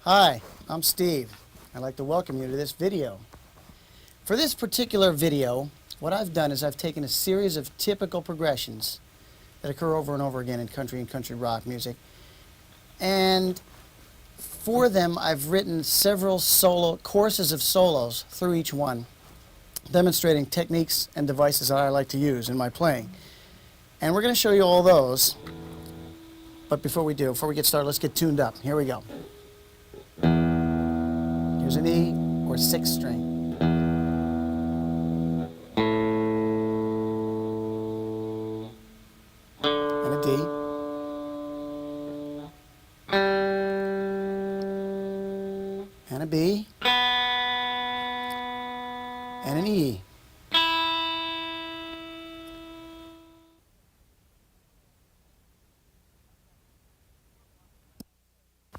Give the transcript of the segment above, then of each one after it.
Hi, I'm Steve. I'd like to welcome you to this video. For this particular video, what I've done is I've taken a series of typical progressions that occur over and over again in country and country rock music, and for them I've written several courses of solos through each one, demonstrating techniques and devices that I like to use in my playing. And we're going to show you all those, but before we get started, let's get tuned up. Here we go. Here's an E or 6th string. And a D. And a B. And an E.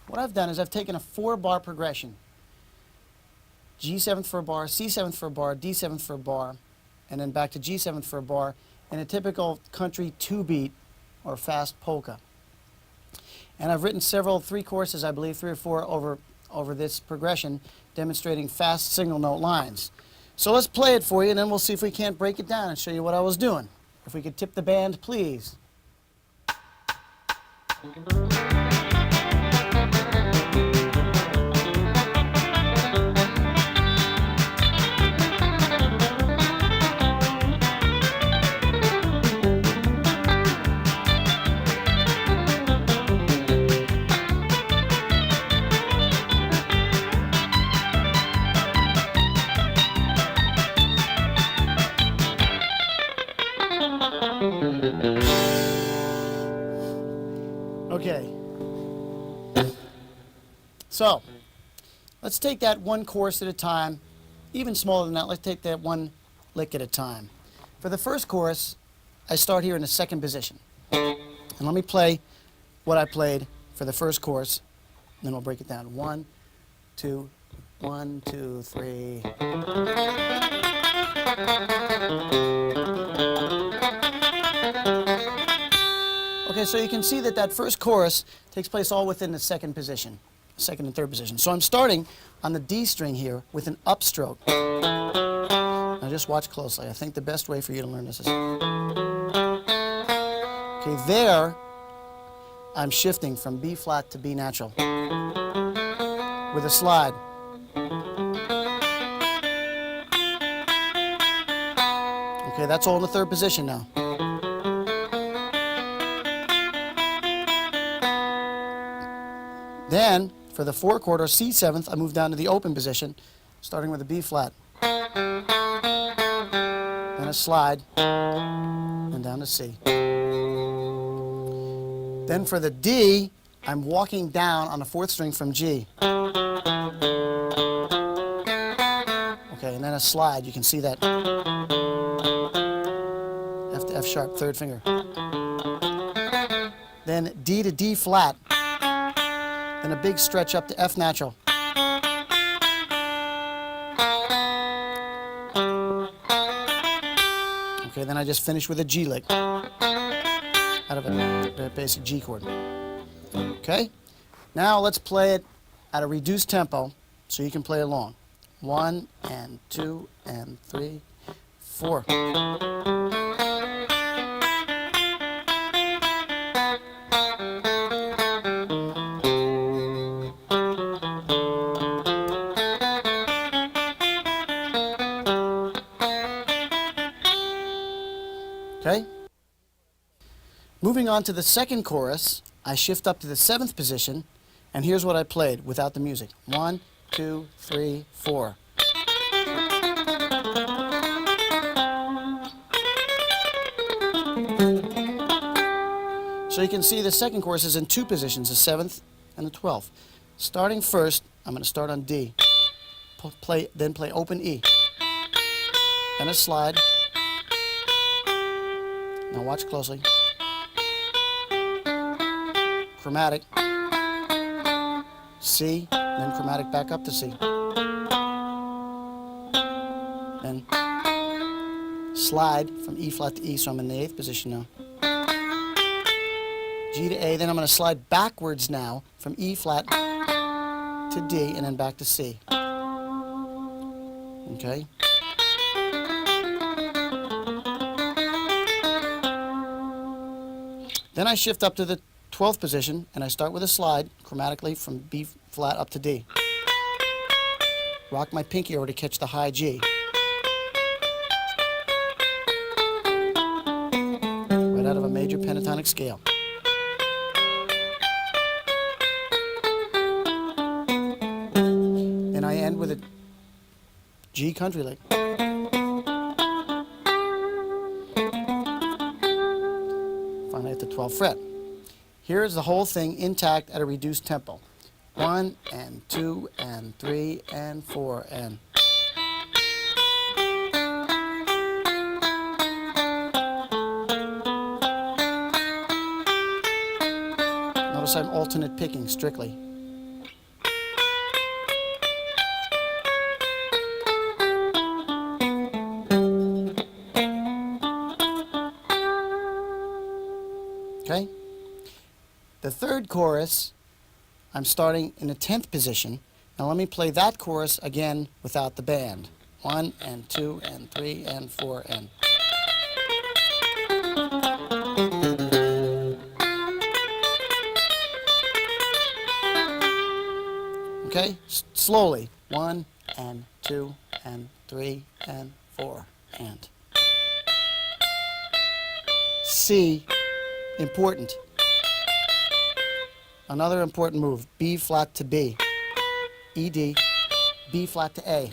What I've done is I've taken a 4-bar progression. G7th for a bar, C7th for a bar, D7th for a bar, and then back to G7th for a bar in a typical country 2-beat or fast polka. And I've written 3 courses, I believe 3 or 4 over this progression, demonstrating fast single note lines. So let's play it for you, and then we'll see if we can't break it down and show you what I was doing. If we could tip the band, please. Okay, so let's take that one course at a time, even smaller than that. Let's take that one lick at a time. For the first course, I start here in the 2nd position. And let me play what I played for the first course, and then we'll break it down. 1, 2, 1, 2, 3. Okay, so you can see that that first chorus takes place all within the 2nd position, 2nd and 3rd position. So I'm starting on the D string here with an upstroke. Now just watch closely. I think the best way for you to learn this is... Okay, there I'm shifting from B flat to B natural with a slide. Okay, that's all in the 3rd position now. Then, for the 4-chord or C7th, I move down to the open position, starting with a B flat. Then a slide, and down to C. Then for the D, I'm walking down on the 4th string from G. Okay, and then a slide, you can see that. F to F sharp, 3rd finger. Then D to D flat. Then a big stretch up to F natural. Okay, then I just finish with a G lick out of a basic G chord. Okay, now let's play it at a reduced tempo so you can play along. 1 and 2 and 3, 4. Okay? Moving on to the 2nd chorus, I shift up to the 7th position, and here's what I played without the music. 1, 2, 3, 4. So you can see the 2nd chorus is in 2 positions, the 7th and the 12th. Starting first, I'm going to start on D, then play open E, and a slide. Now watch closely. Chromatic, C, then chromatic back up to C. Then slide from E flat to E, so I'm in the 8th position now. G to A, then I'm going to slide backwards now from E flat to to D and then back to C. Okay? Then I shift up to the 12th position and I start with a slide chromatically from B flat up to D. Rock my pinky over to catch the high G. Right out of a major pentatonic scale. Then I end with a G country lick. Finally at the 12th fret. Here is the whole thing intact at a reduced tempo. 1 and 2 and 3 and 4 and. Notice I'm alternate picking strictly. Okay? The third chorus, I'm starting in the 10th position. Now let me play that chorus again without the band. 1 and 2 and 3 and 4 and. Okay? Slowly. 1 and 2 and 3 and 4 and. C, important. Another important move, B flat to B, E D, B flat to A.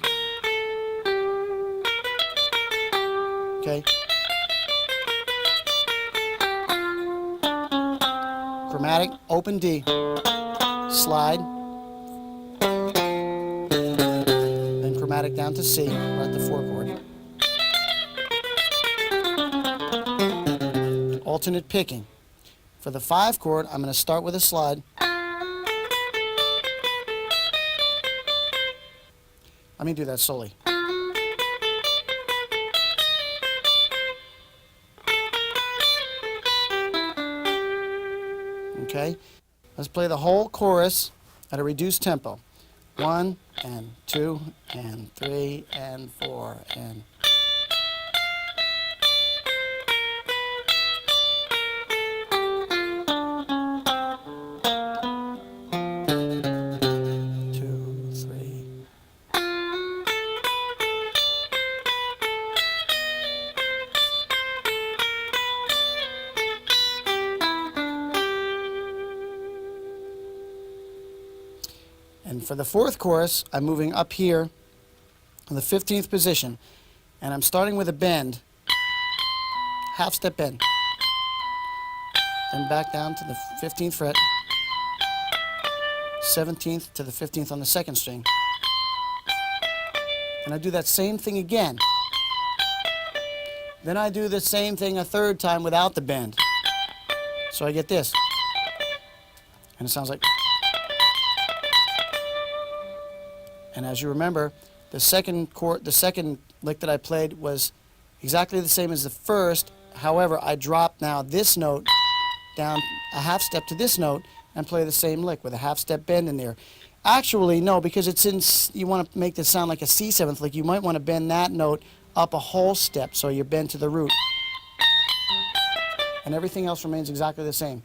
Okay? Chromatic, open D, slide, then chromatic down to C, we're at the 4 chord. Alternate picking. For the 5 chord, I'm going to start with a slide. Let me do that slowly. Okay? Let's play the whole chorus at a reduced tempo. 1 and 2 and 3 and 4 and. And for the 4th chorus, I'm moving up here in the 15th position, and I'm starting with a bend, half step bend, then back down to the 15th fret, 17th to the 15th on the 2nd string, and I do that same thing again. Then I do the same thing a 3rd time without the bend, so I get this, and it sounds like. And as you remember, the second lick that I played was exactly the same as the first. However, I dropped now this note down a half step to this note and play the same lick with a half step bend in there. Actually, no, because it's in, you want to make this sound like a C7th lick, you might want to bend that note up a whole step so you bend to the root. And everything else remains exactly the same.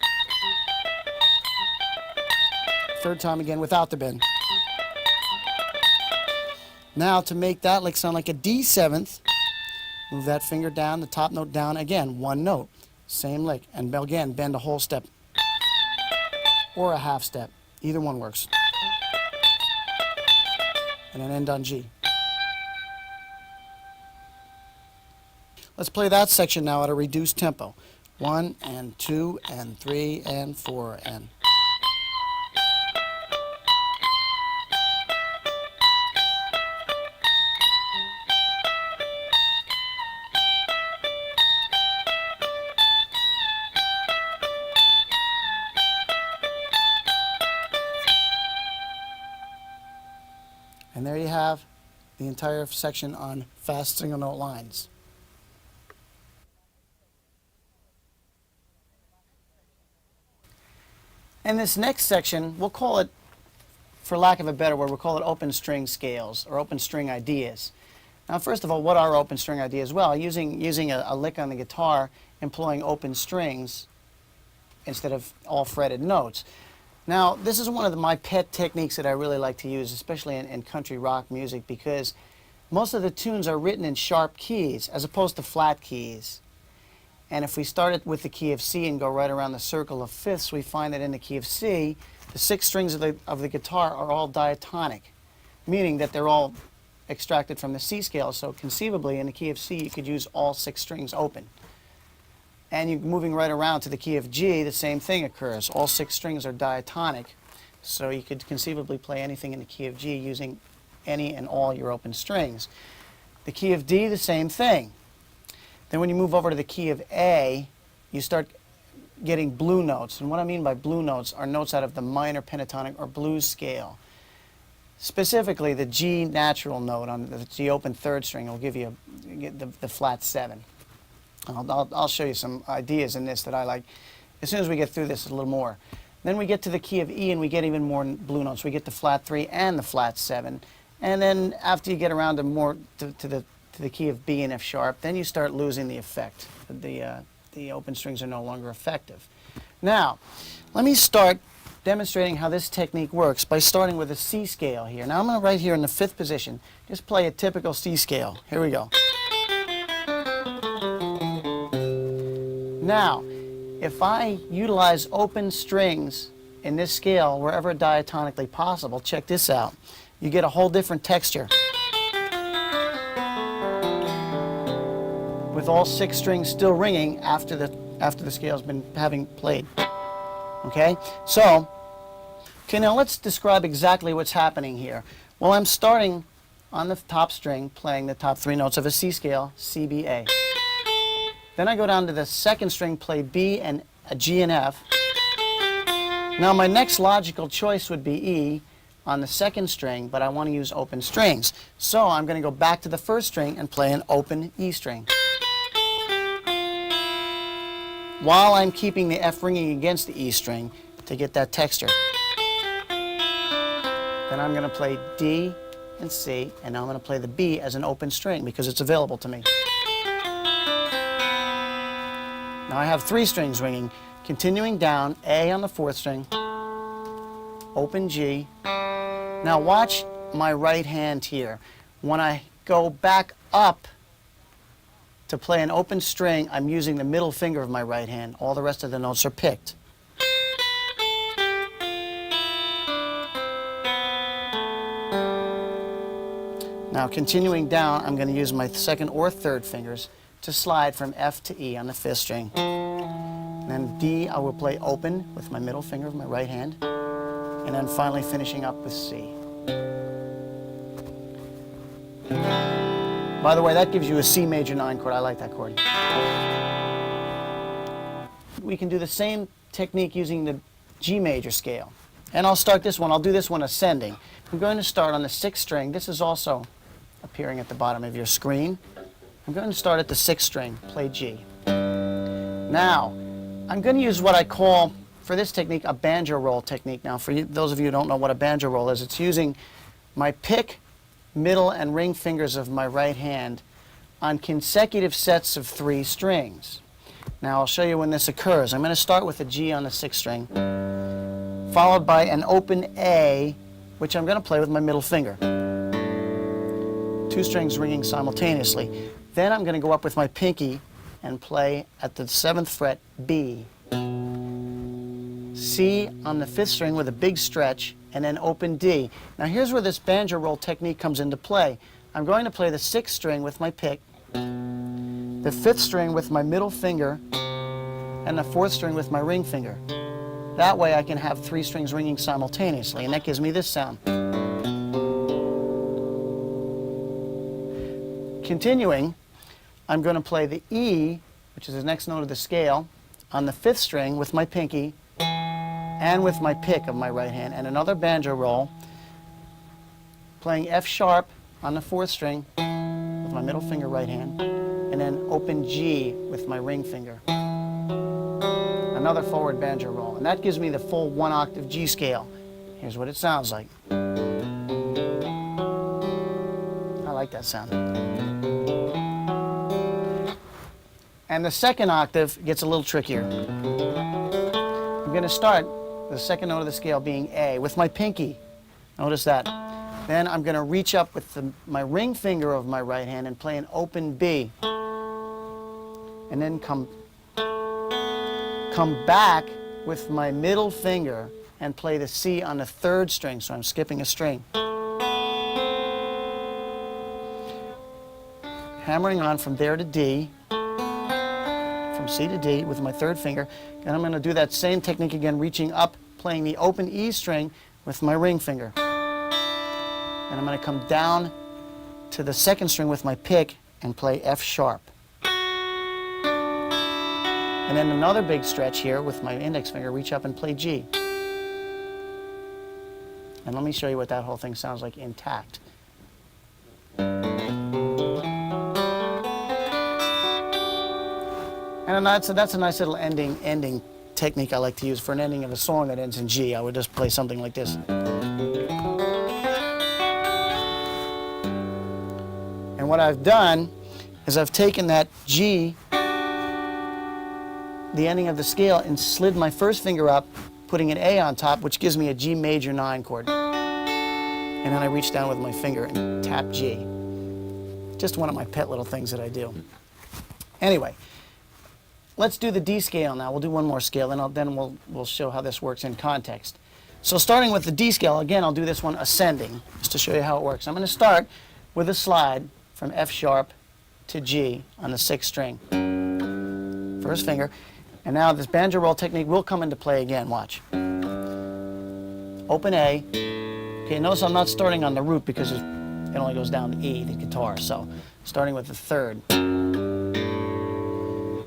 3rd time again without the bend. Now, to make that lick sound like a D7th, move that finger down, the top note down, again, 1 note. Same lick. And again, bend a whole step. Or a half step. Either one works. And then end on G. Let's play that section now at a reduced tempo. 1 and 2 and 3 and 4 and. And there you have the entire section on fast single note lines. In this next section, we'll call it for lack of a better word, we'll call it open string scales or open string ideas. Now, first of all, what are open string ideas? Well, using a lick on the guitar, employing open strings instead of all fretted notes. Now, this is one of my pet techniques that I really like to use, especially in country rock music, because most of the tunes are written in sharp keys as opposed to flat keys. And if we start it with the key of C and go right around the circle of fifths, we find that in the key of C, the 6 strings of the guitar are all diatonic, meaning that they're all extracted from the C scale. So conceivably, in the key of C, you could use all 6 strings open. And you're moving right around to the key of G, the same thing occurs. All 6 strings are diatonic, so you could conceivably play anything in the key of G using any and all your open strings. The key of D, the same thing. Then when you move over to the key of A, you start getting blue notes. And what I mean by blue notes are notes out of the minor pentatonic or blues scale. Specifically, the G natural note on the G open 3rd string will give you the flat 7. I'll show you some ideas in this that I like as soon as we get through this a little more. Then we get to the key of E and we get even more blue notes. We get the flat 3 and the flat 7. And then after you get around to more to the key of B and F sharp, then you start losing the effect. The open strings are no longer effective. Now, let me start demonstrating how this technique works by starting with a C scale here. Now I'm going to right here in the 5th position just play a typical C scale. Here we go. Now, if I utilize open strings in this scale wherever diatonically possible, check this out. You get a whole different texture with all 6 strings still ringing after the scale's been having played. Okay? So, now let's describe exactly what's happening here. Well, I'm starting on the top string playing the top 3 notes of a C scale, C, B, A. Then I go down to the 2nd string, play B and a G and F. Now my next logical choice would be E on the 2nd string, but I want to use open strings. So I'm going to go back to the 1st string and play an open E string, while I'm keeping the F ringing against the E string to get that texture. Then I'm going to play D and C, and now I'm going to play the B as an open string because it's available to me. Now I have 3 strings ringing, continuing down, A on the 4th string, open G. Now watch my right hand here. When I go back up to play an open string, I'm using the middle finger of my right hand. All the rest of the notes are picked. Now continuing down, I'm going to use my 2nd or 3rd fingers to slide from F to E on the 5th string. And then D, I will play open with my middle finger of my right hand. And then finally finishing up with C. By the way, that gives you a C major 9 chord. I like that chord. We can do the same technique using the G major scale. And I'll start this one. I'll do this one ascending. I'm going to start on the 6th string. This is also appearing at the bottom of your screen. I'm going to start at the 6th string, play G. Now, I'm going to use what I call, for this technique, a banjo roll technique. Now, for those of you who don't know what a banjo roll is, it's using my pick, middle, and ring fingers of my right hand on consecutive sets of 3 strings. Now, I'll show you when this occurs. I'm going to start with a G on the 6th string, followed by an open A, which I'm going to play with my middle finger. 2 strings ringing simultaneously. Then I'm going to go up with my pinky and play at the 7th fret B. C on the 5th string with a big stretch, and then open D. Now here's where this banjo roll technique comes into play. I'm going to play the 6th string with my pick, the 5th string with my middle finger, and the 4th string with my ring finger. That way I can have 3 strings ringing simultaneously, and that gives me this sound. Continuing, I'm going to play the E, which is the next note of the scale, on the 5th string with my pinky and with my pick of my right hand, and another banjo roll, playing F sharp on the 4th string with my middle finger right hand, and then open G with my ring finger. Another forward banjo roll, and that gives me the full 1 octave G scale. Here's what it sounds like. I like that sound. And the second octave gets a little trickier. I'm going to start the second note of the scale being A with my pinky. Notice that. Then I'm going to reach up with my ring finger of my right hand and play an open B. And then come back with my middle finger and play the C on the third string, so I'm skipping a string. Hammering on from there to D, from C to D with my third finger. And I'm going to do that same technique again, reaching up, playing the open E string with my ring finger. And I'm going to come down to the second string with my pick and play F sharp. And then another big stretch here with my index finger, reach up and play G. And let me show you what that whole thing sounds like intact. And that's a nice little ending technique I like to use for an ending of a song that ends in G. I would just play something like this. And what I've done is I've taken that G, the ending of the scale, and slid my first finger up, putting an A on top, which gives me a G major 9 chord. And then I reach down with my finger and tap G. Just one of my pet little things that I do. Anyway, let's do the D scale now. We'll do one more scale, and then we'll show how this works in context. So starting with the D scale, again, I'll do this one ascending, just to show you how it works. I'm going to start with a slide from F sharp to G on the 6th string. First finger. And now this banjo roll technique will come into play again. Watch. Open A. Okay, notice I'm not starting on the root because it only goes down to E, the guitar. So starting with the third.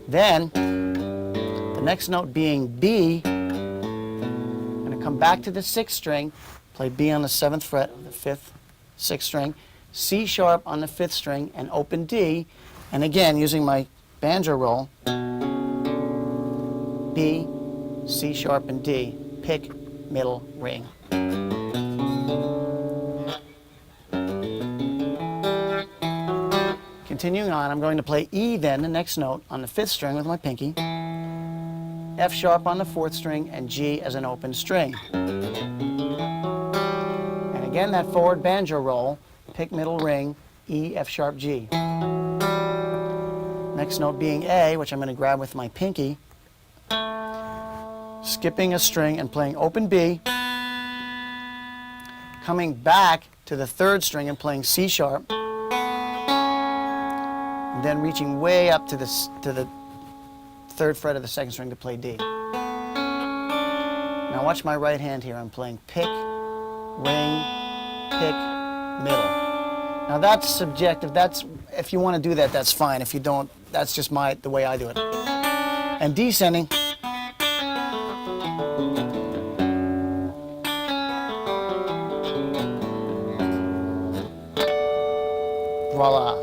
Then the next note being B. I'm going to come back to the 6th string, play B on the 7th fret of the 5th, 6th string, C sharp on the 5th string, and open D. And again, using my banjo roll, B, C sharp, and D. Pick, middle, ring. Continuing on, I'm going to play E then, the next note, on the 5th string with my pinky, F sharp on the 4th string, and G as an open string. And again, that forward banjo roll, pick, middle, ring, E, F sharp, G. Next note being A, which I'm going to grab with my pinky, skipping a string and playing open B, coming back to the 3rd string and playing C sharp, and then reaching way up to the 3rd fret of the 2nd string to play D. Now watch my right hand here. I'm playing pick, ring, pick, middle. Now that's subjective. If you want to do that, that's fine. If you don't, that's just the way I do it. And descending. Voila.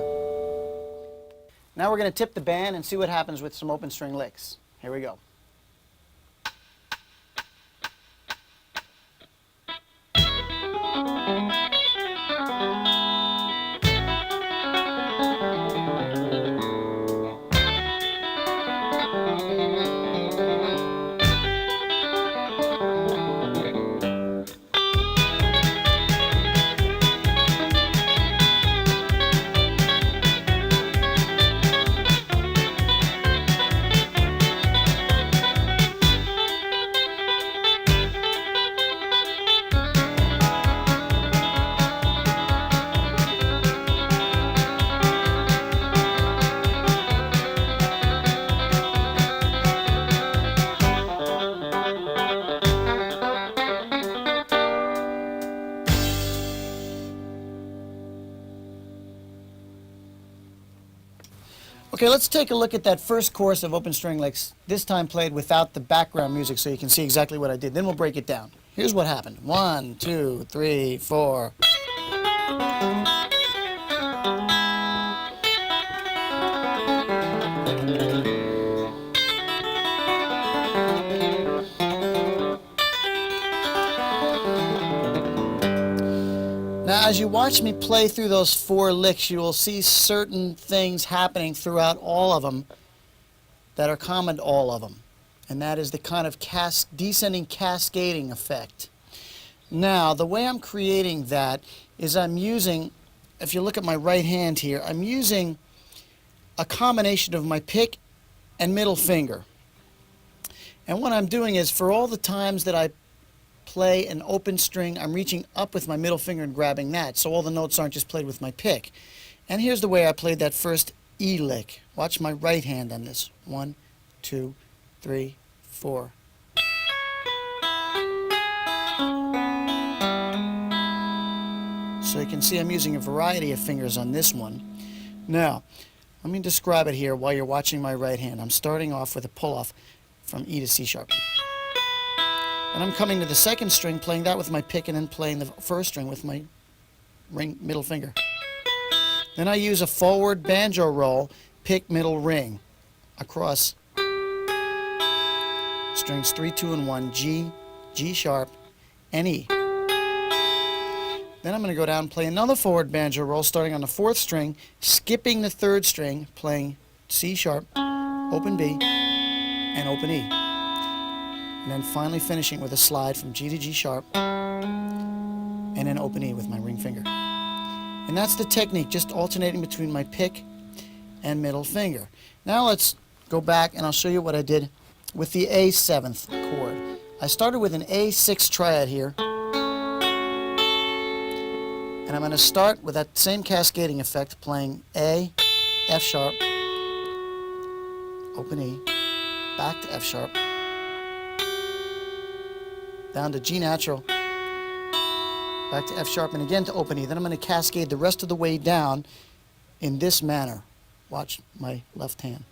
Now we're going to tip the band and see what happens with some open string licks. Here we go. Okay, let's take a look at that first course of open string licks, this time played without the background music so you can see exactly what I did. Then we'll break it down. Here's what happened. 1, 2, 3, 4. Now, as you watch me play through those 4 licks, you will see certain things happening throughout all of them that are common to all of them. And that is the kind of descending cascading effect. Now, the way I'm creating that is I'm using, if you look at my right hand here, I'm using a combination of my pick and middle finger. And what I'm doing is, for all the times that I play an open string, I'm reaching up with my middle finger and grabbing that, so all the notes aren't just played with my pick. And here's the way I played that first E lick. Watch my right hand on this. 1, 2, 3, 4. So you can see I'm using a variety of fingers on this one. Now, let me describe it here while you're watching my right hand. I'm starting off with a pull-off from E to C sharp. And I'm coming to the second string, playing that with my pick, and then playing the first string with my middle finger. Then I use a forward banjo roll, pick, middle, ring, across strings 3, 2, and 1, G, G sharp, and E. Then I'm going to go down and play another forward banjo roll, starting on the 4th string, skipping the 3rd string, playing C sharp, open B, and open E. And then finally finishing with a slide from G to G sharp, and then open E with my ring finger. And that's the technique, just alternating between my pick and middle finger. Now let's go back and I'll show you what I did with the A 7th chord. I started with an A6 triad here, and I'm going to start with that same cascading effect, playing A, F sharp, open E, back to F sharp, down to G natural, back to F sharp, and again to open E. Then I'm going to cascade the rest of the way down in this manner. Watch my left hand.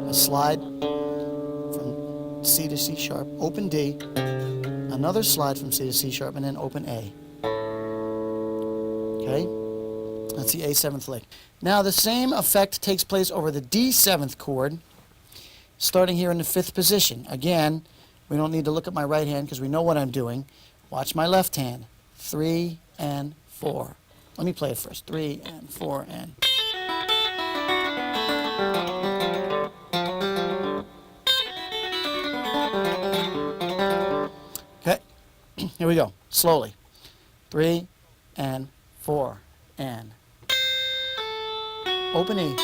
A slide from C to C sharp, open D, another slide from C to C sharp, and then open A. Okay? That's the A7th lick. Now the same effect takes place over the D7th chord, starting here in the 5th position. Again, we don't need to look at my right hand because we know what I'm doing. Watch my left hand. 3 and 4. Let me play it first. 3 and 4 and... Okay, here we go. Slowly. 3 and 4 and... Open E.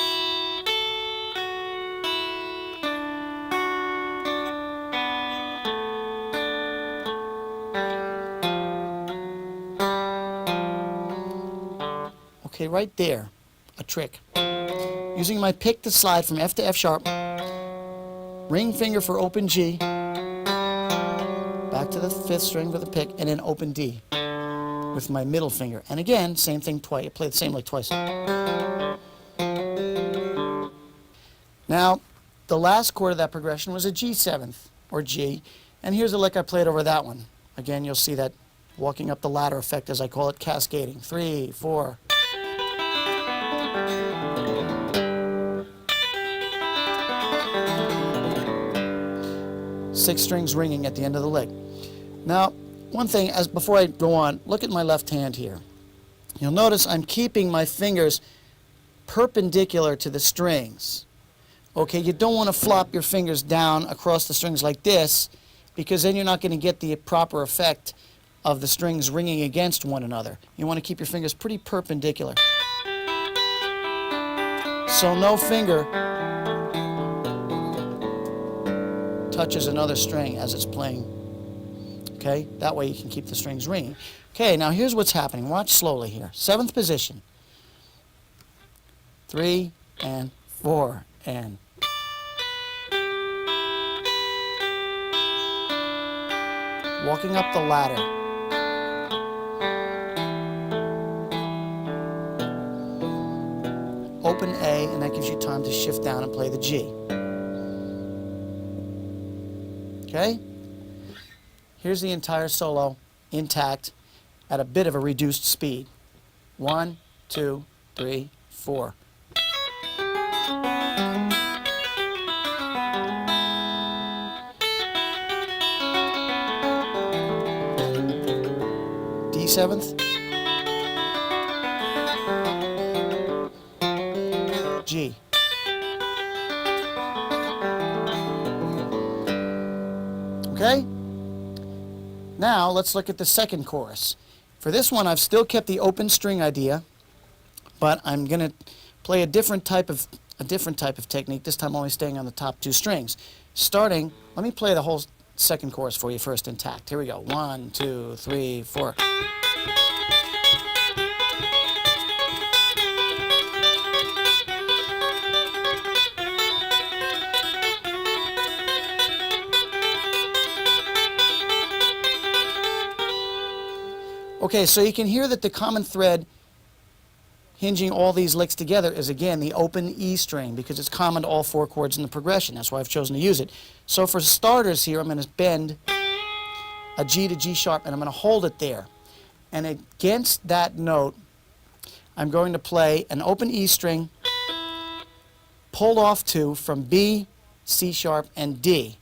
Okay, right there, a trick. Using my pick to slide from F to F sharp, ring finger for open G, back to the 5th string with a pick, and then open D with my middle finger. And again, same thing twice. I play the same lick twice. Now, the last chord of that progression was a G7th, or G, and here's the lick I played over that one. Again, you'll see that walking up the ladder effect, as I call it, cascading. 3, 4. Six strings ringing at the end of the lick. Now, one thing, before I go on, look at my left hand here. You'll notice I'm keeping my fingers perpendicular to the strings. Okay, you don't want to flop your fingers down across the strings like this, because then you're not going to get the proper effect of the strings ringing against one another. You want to keep your fingers pretty perpendicular. So no finger touches another string as it's playing. Okay, that way you can keep the strings ringing. Okay, now here's what's happening. Watch slowly here. 7th position. 3 and 4 and... Walking up the ladder. Open A, and that gives you time to shift down and play the G. Okay? Here's the entire solo intact at a bit of a reduced speed. 1, 2, 3, 4. 7th, G. Okay? Now let's look at the second chorus. For this one, I've still kept the open string idea, but I'm going to play a different type of technique, this time only staying on the top 2 strings. Starting, let me play the whole second chorus for you first intact. Here we go. 1, 2, 3, 4. Okay, so you can hear that the common thread hinging all these licks together is, again, the open E string, because it's common to all 4 chords in the progression. That's why I've chosen to use it. So for starters here, I'm going to bend a G to G sharp, and I'm going to hold it there. And against that note, I'm going to play an open E string pulled off 2 from B, C sharp, and D.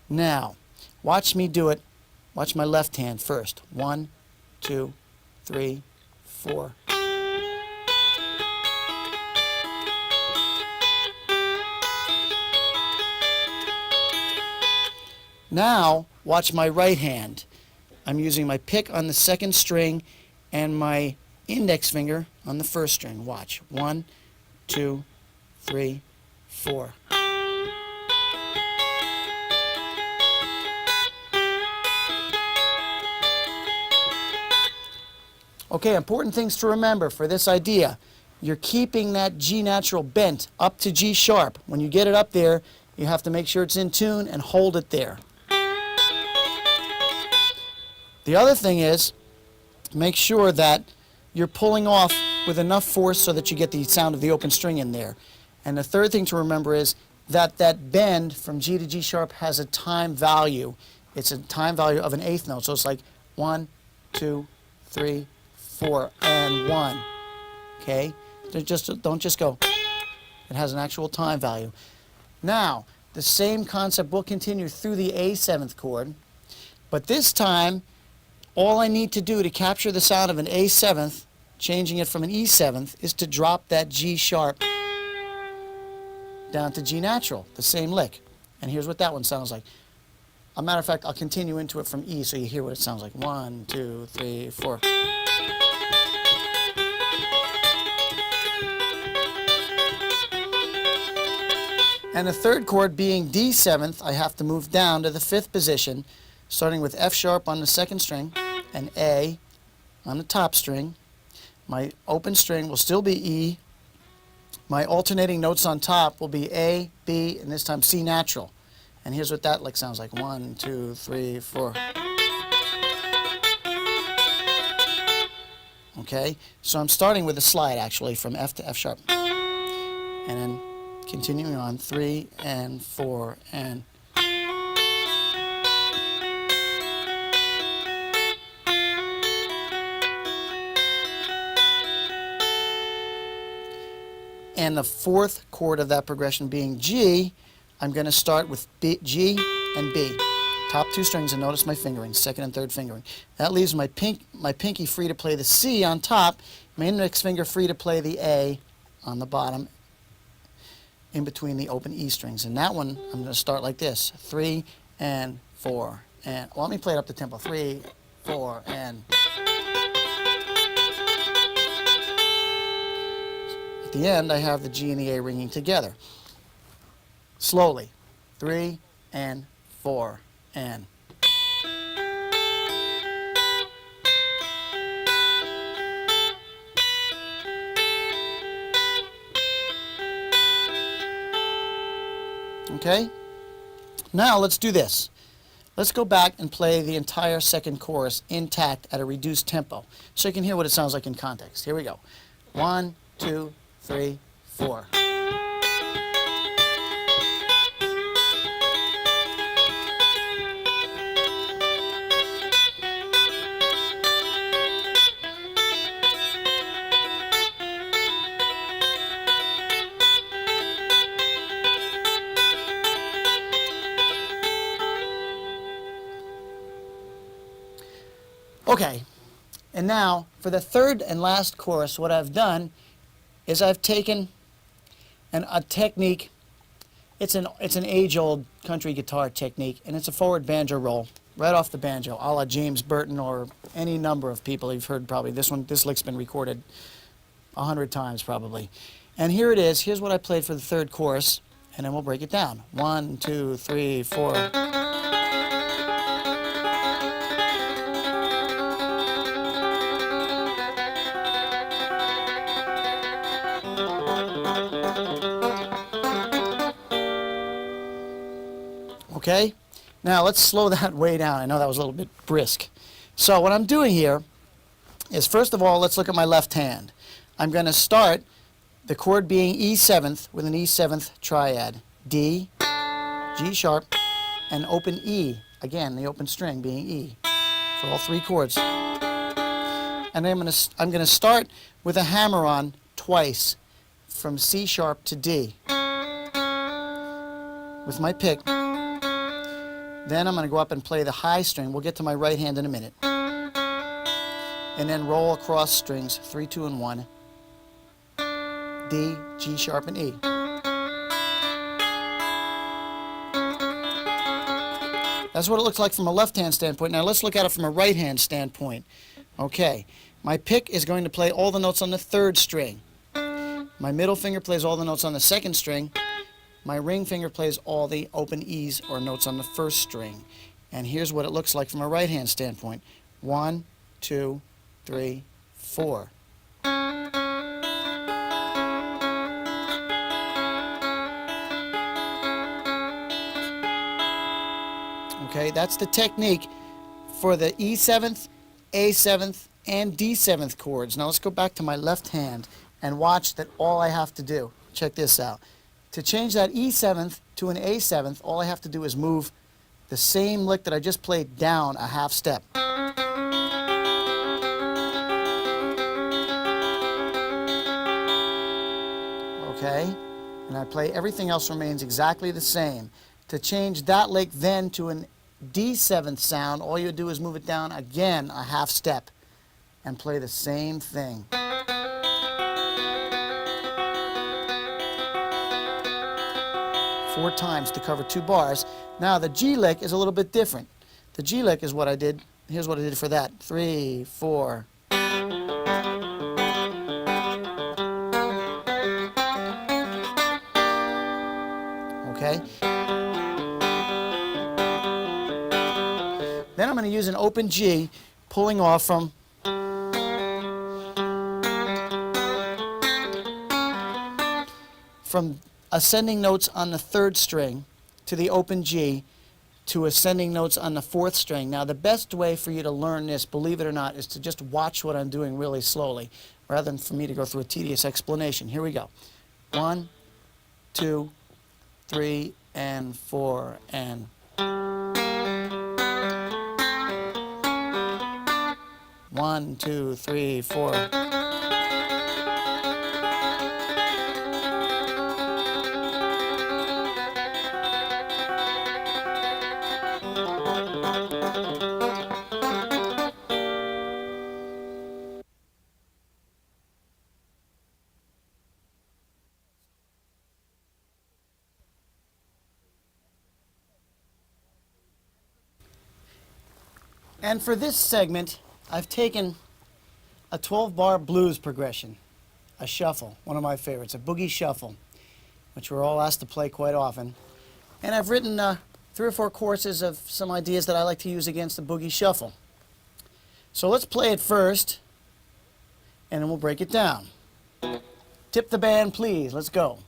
Now, watch me do it. Watch my left hand first. 1, 2, 3, 4. Now, watch my right hand. I'm using my pick on the second string and my index finger on the first string. Watch. 1, 2, 3, 4. Okay, important things to remember for this idea. You're keeping that G natural bent up to G sharp. When you get it up there, you have to make sure it's in tune and hold it there. The other thing is, make sure that you're pulling off with enough force so that you get the sound of the open string in there. And the third thing to remember is that that bend from G to G sharp has a time value. It's a time value of an eighth note. So it's like 1, 2, 3, 4, and 1. Okay? Don't just go. It has an actual time value. Now, the same concept will continue through the A7th chord, but this time, all I need to do to capture the sound of an A7th, changing it from an E7th, is to drop that G sharp down to G natural, the same lick. And here's what that one sounds like. As a matter of fact, I'll continue into it from E so you hear what it sounds like. 1, 2, 3, 4. And the third chord being D7th, I have to move down to the 5th position, starting with F sharp on the second string and A on the top string. My open string will still be E. My alternating notes on top will be A, B, and this time C natural. And here's what that lick sounds like. 1, 2, 3, 4. Okay, so I'm starting with a slide actually from F to F sharp. And then continuing on 3 and 4 and the 4th chord of that progression being G, I'm going to start with B, G and B. Top 2 strings, and notice my fingering, 2nd and 3rd fingering. That leaves my pinky free to play the C on top, my index finger free to play the A on the bottom, in between the open E strings. And that one, I'm going to start like this. 3 and 4 and, well, let me play it up the tempo. 3, 4, and. At the end, I have the G and the A ringing together. Slowly. 3 and 4 and. Okay? Now let's do this. Let's go back and play the entire second chorus intact at a reduced tempo so you can hear what it sounds like in context. Here we go. 1, 2, 3, 4. Okay, And now, for the third and last chorus, what I've done is I've taken a technique. It's an age-old country guitar technique, and it's a forward banjo roll, right off the banjo, a la James Burton or any number of people you've heard probably. This lick's been recorded 100 times probably. And here it is. Here's what I played for the third chorus, and then we'll break it down. 1, 2, 3, 4. Okay? Now let's slow that way down. I know that was a little bit brisk. So what I'm doing here is, first of all, let's look at my left hand. I'm going to start the chord being E7th with an E7th triad. D, G sharp, and open E. Again, the open string being E for all three chords. And then I'm going to start with a hammer-on twice from C sharp to D with my pick. Then I'm going to go up and play the high string. We'll get to my right hand in a minute. And then roll across strings 3, 2, and 1. D, G sharp, and E. That's what it looks like from a left-hand standpoint. Now let's look at it from a right-hand standpoint. Okay, my pick is going to play all the notes on the third string. My middle finger plays all the notes on the second string. My ring finger plays all the open E's or notes on the first string. And here's what it looks like from a right-hand standpoint. 1, 2, 3, 4. Okay, that's the technique for the E7th, A7th, and D7th chords. Now let's go back to my left hand and watch that all I have to do. Check this out. To change that E7th to an A7th, all I have to do is move the same lick that I just played down a half step. Okay? And I play everything else remains exactly the same. To change that lick then to an D7th sound, all you do is move it down again a half step and play the same thing. Four times to cover 2 bars. Now the G lick is a little bit different. The G lick is what I did. Here's what I did for that. 3, 4. Okay? Then I'm going to use an open G, pulling off from ascending notes on the third string to the open G to ascending notes on the fourth string. Now the best way for you to learn this, believe it or not, is to just watch what I'm doing really slowly rather than for me to go through a tedious explanation. Here we go. 1, 2, 3, and 4, and 1, 2, 3, 4. And for this segment, I've taken a 12-bar blues progression, a shuffle, one of my favorites, a boogie shuffle, which we're all asked to play quite often. And I've written 3 or 4 courses of some ideas that I like to use against the boogie shuffle. So let's play it first, and then we'll break it down. Tip the band, please. Let's go.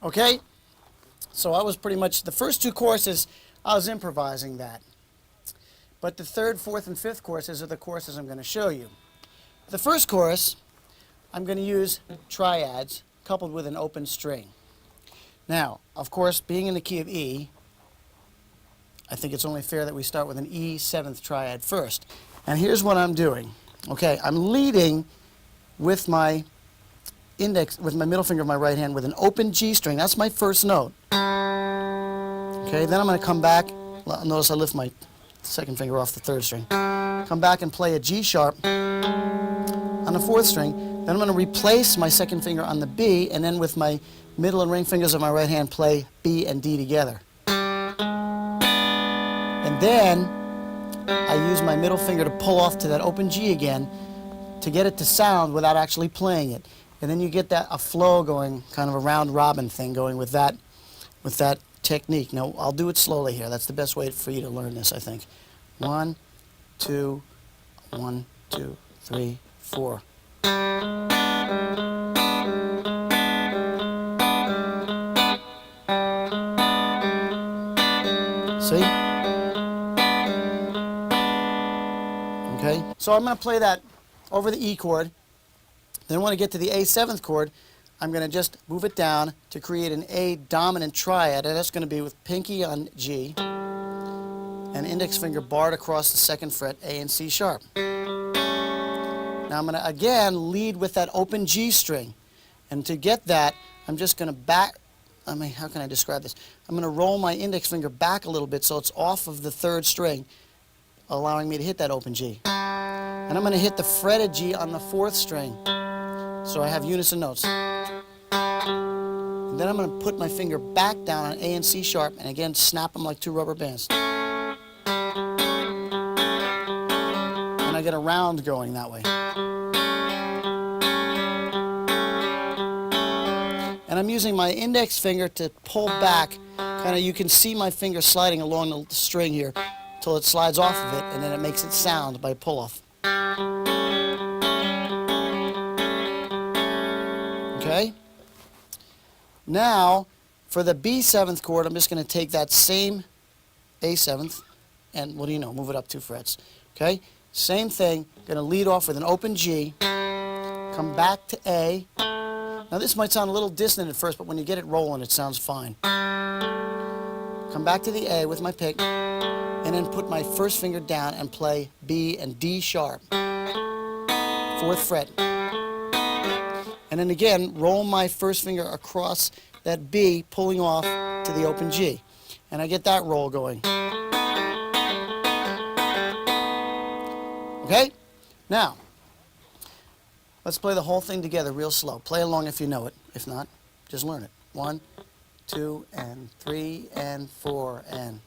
Okay? So I was pretty much, the first two courses, I was improvising that. But the third, fourth, and fifth courses are the courses I'm going to show you. The first chorus, I'm going to use triads coupled with an open string. Now, of course, being in the key of E, I think it's only fair that we start with an E seventh triad first. And here's what I'm doing. Okay, I'm leading with my index, with my middle finger of my right hand with an open G string. That's my first note. Okay, then I'm going to come back. Notice I lift my second finger off the third string. Come back and play a G sharp on the fourth string. Then I'm going to replace my second finger on the B, and then with my middle and ring fingers of my right hand play B and D together. And then I use my middle finger to pull off to that open G again to get it to sound without actually playing it. And then you get that a flow going, kind of a round robin thing going with that technique. Now, I'll do it slowly here. That's the best way for you to learn this, I think. 1, 2, 1, 2, 3, 4. See? Okay? So I'm going to play that over the E chord. Then when I get to the A seventh chord, I'm going to just move it down to create an A dominant triad, and that's going to be with pinky on G and index finger barred across the second fret, A and C sharp. Now I'm going to again lead with that open G string, and to get that, I'm just going to how can I describe this? I'm going to roll my index finger back a little bit so it's off of the third string, allowing me to hit that open G. And I'm going to hit the fretted G on the fourth string, so I have unison notes. And then I'm going to put my finger back down on A and C sharp, and again snap them like two rubber bands. And I get a round going that way. And I'm using my index finger to pull back, kind of, you can see my finger sliding along the string here until it slides off of it, and then it makes it sound by pull-off. Okay? Now, for the B seventh chord, I'm just going to take that same A seventh, and what do you know, move it up 2 frets. Okay? Same thing, going to lead off with an open G, come back to A. Now this might sound a little dissonant at first, but when you get it rolling, it sounds fine. Come back to the A with my pick, and then put my first finger down and play B and D sharp, 4th fret. And then again, roll my first finger across that B, pulling off to the open G. And I get that roll going. Okay? Now, let's play the whole thing together real slow. Play along if you know it. If not, just learn it. 1, 2, and 3, and 4, and...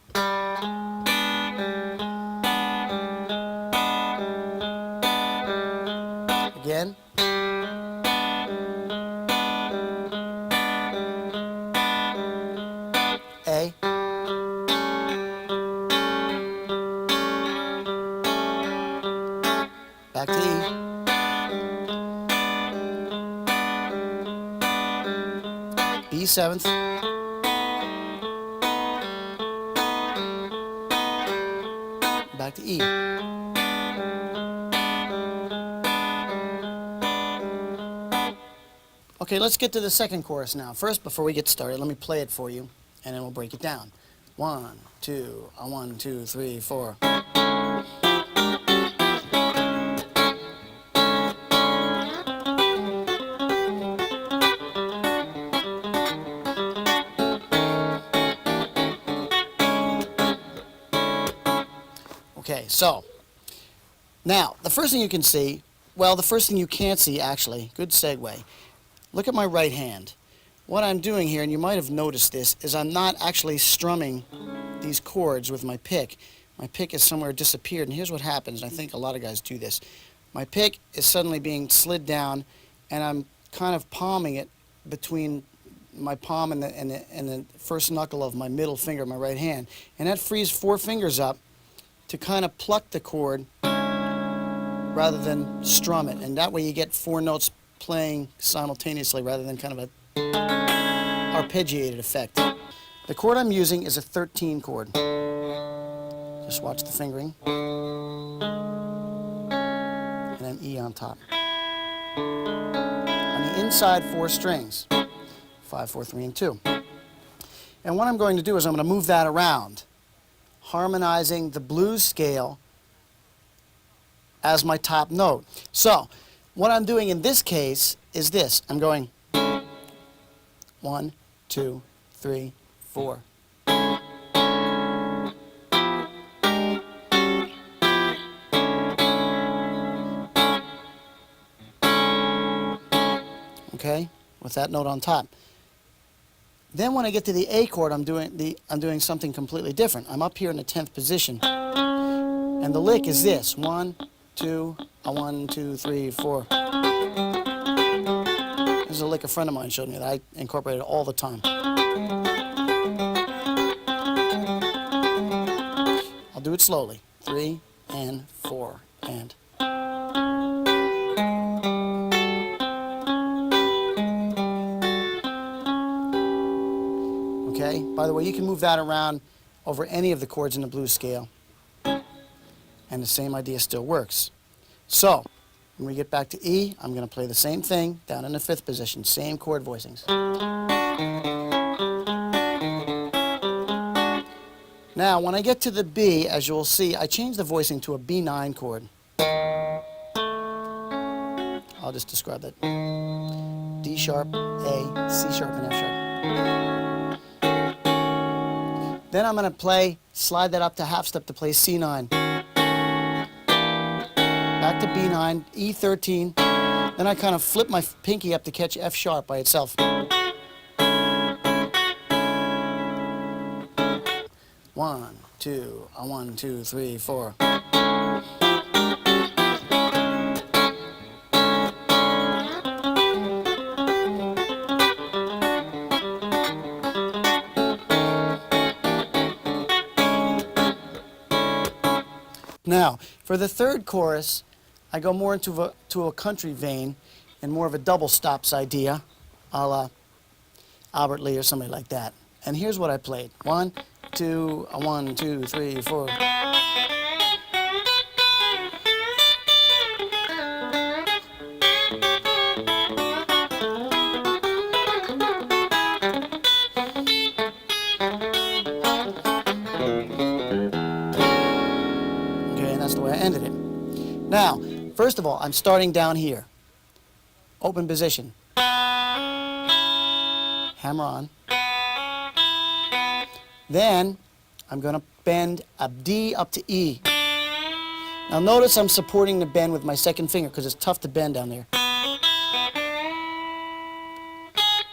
Again. A. Back to E. B seventh. Back to E. Okay, let's get to the second chorus now. First, before we get started, let me play it for you, and then we'll break it down. 1, 2, 1, 2, 3, 4. Okay, so now the first thing you can see, well, the first thing you can't see actually, good segue. Look at my right hand. What I'm doing here, and you might have noticed this, is I'm not actually strumming these chords with my pick. My pick has somewhere disappeared, and here's what happens, and I think a lot of guys do this. My pick is suddenly being slid down, and I'm kind of palming it between my palm and the first knuckle of my middle finger, my right hand. And that frees 4 fingers up to kind of pluck the chord rather than strum it. And that way you get 4 notes playing simultaneously rather than kind of a arpeggiated effect. The chord I'm using is a 13 chord. Just watch the fingering. And then E on top. On the inside 4 strings. 5, 4, 3, and 2. And what I'm going to do is I'm going to move that around, harmonizing the blues scale as my top note. So, what I'm doing in this case is this. I'm going 1, 2, 3, 4. Okay, with that note on top. Then when I get to the A chord, I'm doing something completely different. I'm up here in the 10th position, and the lick is this: 1, 2, 1, 2, 3, 4. This is a lick a friend of mine showed me that I incorporated all the time. I'll do it slowly. 3 and 4 and. Okay? By the way, you can move that around over any of the chords in the blues scale, and the same idea still works. So, when we get back to E, I'm going to play the same thing down in the 5th position, same chord voicings. Now, when I get to the B, as you'll see, I changed the voicing to a B9 chord. I'll just describe that. D sharp, A, C sharp, and F sharp. Then I'm going to slide that up to half step to play C9. Back to B9, E13. Then I kind of flip my pinky up to catch F sharp by itself. 1, 2, 1, 2, 3, 4. Now, for the 3rd chorus, I go more into a country vein and more of a double stops idea, a la Albert Lee or somebody like that. And here's what I played. 1, 2, 1, 2, 3, 4. That's the way I ended it. Now, first of all, I'm starting down here. Open position. Hammer on. Then, I'm going to bend a D up to E. Now notice I'm supporting the bend with my 2nd finger because it's tough to bend down there.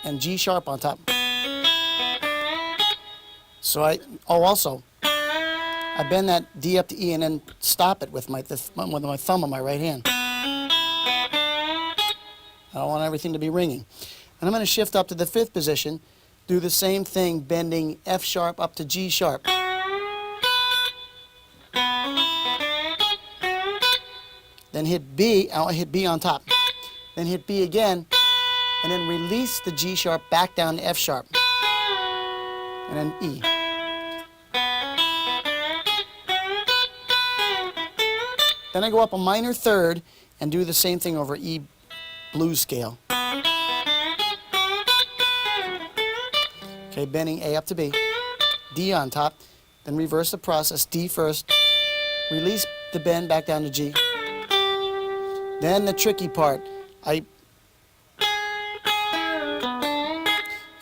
And G sharp on top. So also, I bend that D up to E and then stop it with my thumb on my right hand. I don't want everything to be ringing. And I'm going to shift up to the 5th position, do the same thing, bending F sharp up to G sharp. Then hit B, I'll hit B on top. Then hit B again, and then release the G sharp back down to F sharp. And then E. Then I go up a minor 3rd and do the same thing over E blues scale. Okay, bending A up to B, D on top, then reverse the process, D first, release the bend back down to G. Then the tricky part, I'm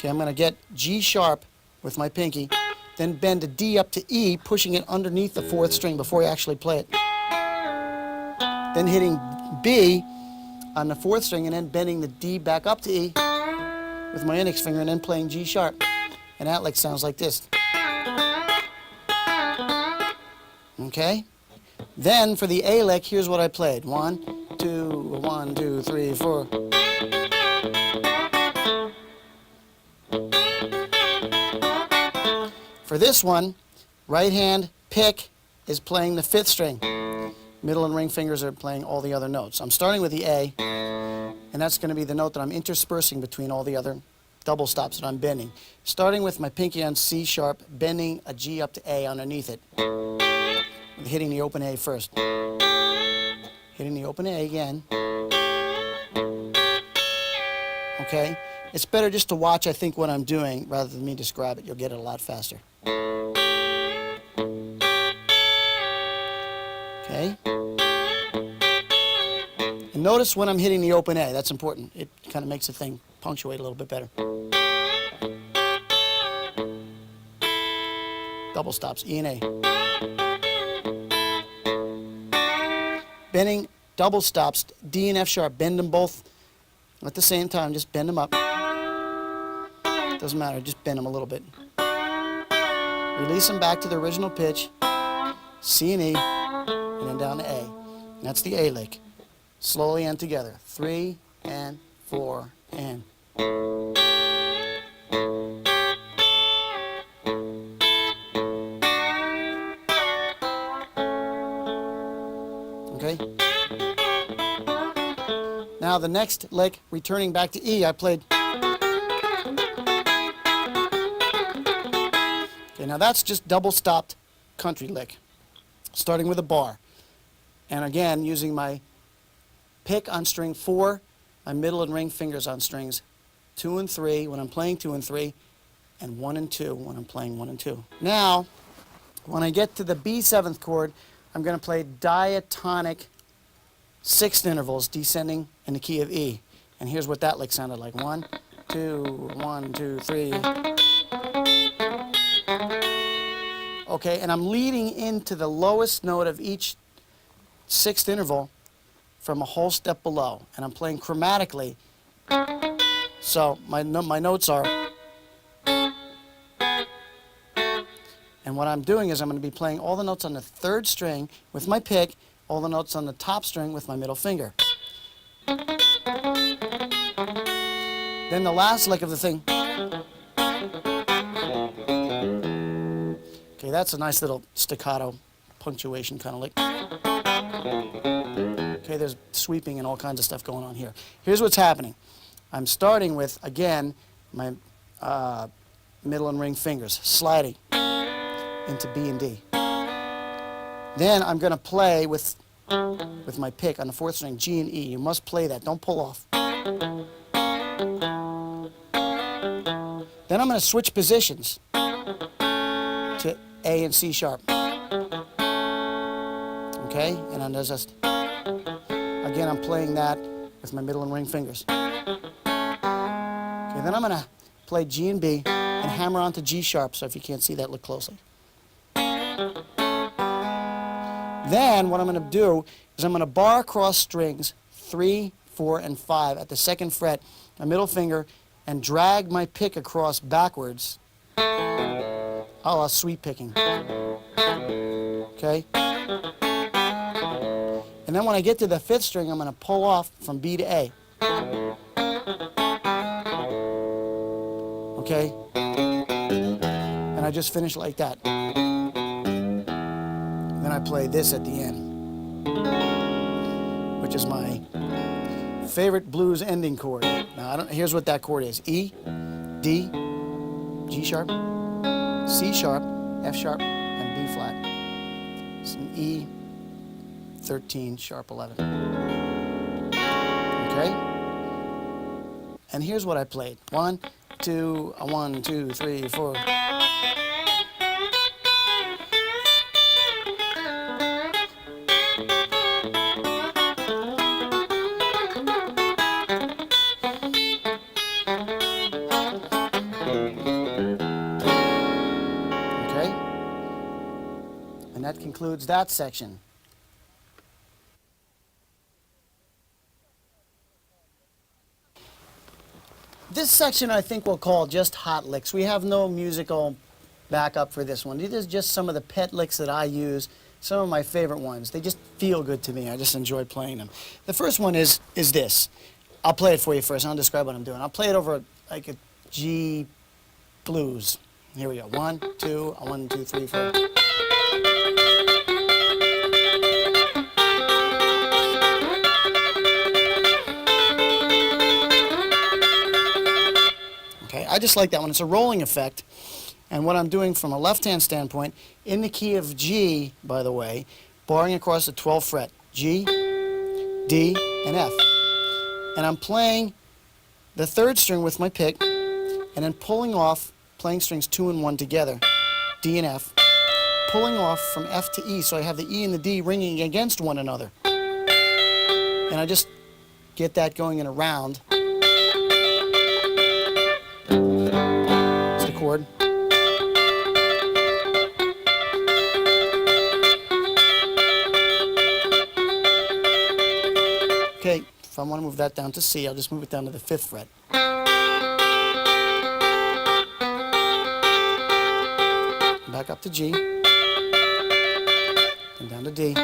going to get G sharp with my pinky, then bend a D up to E, pushing it underneath the 4th string before I actually play it. Then hitting B on the 4th string and then bending the D back up to E with my index finger and then playing G sharp. And that lick sounds like this. Okay? Then for the A lick, here's what I played. 1, 2, 1, 2, 3, 4. For this one, right hand pick is playing the 5th string. Middle and ring fingers are playing all the other notes. I'm starting with the A, and that's going to be the note that I'm interspersing between all the other double stops that I'm bending. Starting with my pinky on C sharp, bending a G up to A underneath it. Hitting the open A first. Hitting the open A again. Okay? It's better just to watch, I think, what I'm doing rather than me describe it. You'll get it a lot faster. Okay? And notice when I'm hitting the open A. That's important. It kind of makes the thing punctuate a little bit better. Double stops, E and A. Bending double stops, D and F sharp. Bend them both at the same time. Just bend them up. Doesn't matter, just bend them a little bit. Release them back to the original pitch, C and E, and then down to A. And that's the A lick. Slowly and together. 3 and 4 and. Okay? Now the next lick, returning back to E, I played. Okay, now that's just double stopped country lick, starting with a bar. And again, using my pick on string 4, my middle and ring fingers on strings 2 and 3 when I'm playing 2 and 3, and 1 and 2 when I'm playing 1 and 2. Now, when I get to the B7th chord, I'm going to play diatonic sixth intervals descending in the key of E. And here's what that lick sounded like. 1, 2, 1, 2, 3. Okay, and I'm leading into the lowest note of each sixth interval from a whole step below. And I'm playing chromatically. So my notes are. And what I'm doing is I'm going to be playing all the notes on the 3rd string with my pick, all the notes on the top string with my middle finger. Then the last lick of the thing. Okay, that's a nice little staccato punctuation kind of lick. Okay, there's sweeping and all kinds of stuff going on here. Here's what's happening. I'm starting with, again, my middle and ring fingers, sliding into B and D. Then I'm going to play with my pick on the 4th string, G and E. You must play that. Don't pull off. Then I'm going to switch positions to A and C sharp. Okay? And then there's just, again, I'm playing that with my middle and ring fingers. Okay, then I'm going to play G and B and hammer onto G sharp. So if you can't see that, look closely. Then what I'm going to do is I'm going to bar across strings 3, 4, and 5 at the 2nd fret, my middle finger, and drag my pick across backwards, a la sweep picking. Okay? And then when I get to the 5th string, I'm going to pull off from B to A. Okay? And I just finish like that. Then I play this at the end, which is my favorite blues ending chord. Now, here's what that chord is. E, D, G sharp, C sharp, F sharp, and B flat. It's an E, 13, sharp 11. Okay? And here's what I played. 1, 2, 1, 2, 3, 4. And that concludes that section. This section I think we'll call just hot licks. We have no musical backup for this one. These are just some of the pet licks that I use, some of my favorite ones. They just feel good to me. I just enjoy playing them. The first one is this. I'll play it for you first. I'll describe what I'm doing. I'll play it over like a G blues. Here we go. 1, 2, 1, 2, 3, 4. Okay? just like that one. It's a rolling effect. And what I'm doing from a left-hand standpoint, in the key of G, by the way, barring across the 12th fret, G, D, and F. And I'm playing the 3rd string with my pick, and then pulling off, playing strings 2 and 1 together, D and F, pulling off from F to E, so I have the E and the D ringing against one another. And I just get that going in a round. It's the chord. Okay, if I want to move that down to C, I'll just move it down to the 5th fret. Back up to G, and down to D.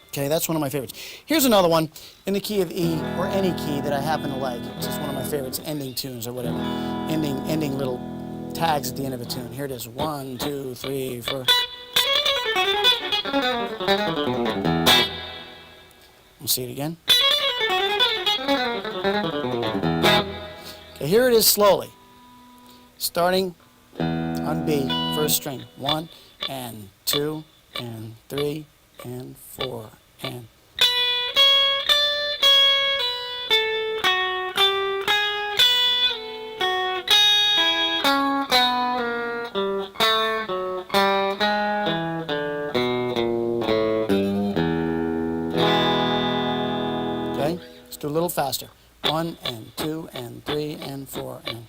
Okay, that's one of my favorites. Here's another one in the key of E, or any key that I happen to like. It's just one of my favorites, ending tunes or whatever. Ending little tags at the end of a tune. Here it is, 1, 2, 3, 4. We'll see it again. Okay, here it is slowly. Starting on B, 1st string. 1 and 2 and 3 and 4 and. Okay, let's do a little faster. 1 and 2 and 3 and 4 and.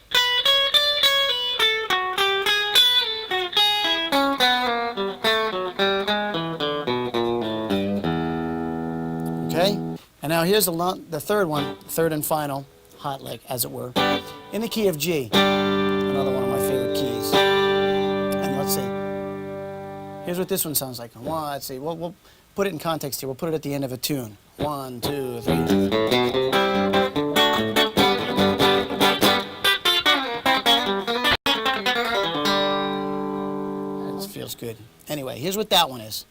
Okay, and now here's the 3rd one, 3rd and final hot lick, as it were, in the key of G, another one of my favorite keys. And let's see, here's what this one sounds like. Let's see, we'll put it in context here. We'll put it at the end of a tune. 1, 2, 3. That feels good. Anyway, here's what that one is.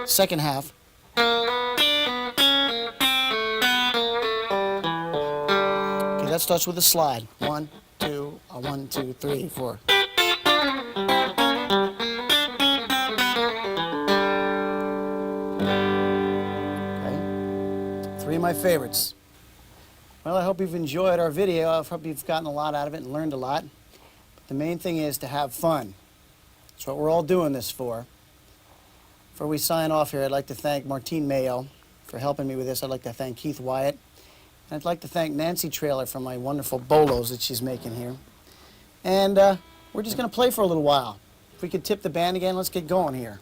Second half. Okay, that starts with a slide. 1, 2, 1, 2, 3, 4. Okay, 3 of my favorites. Well, I hope you've enjoyed our video. I hope you've gotten a lot out of it and learned a lot. But the main thing is to have fun. That's what we're all doing this for. Before we sign off here, I'd like to thank Martine Mayo for helping me with this. I'd like to thank Keith Wyatt. And I'd like to thank Nancy Trailer for my wonderful bolos that she's making here. And we're just going to play for a little while. If we could tip the band again, let's get going here.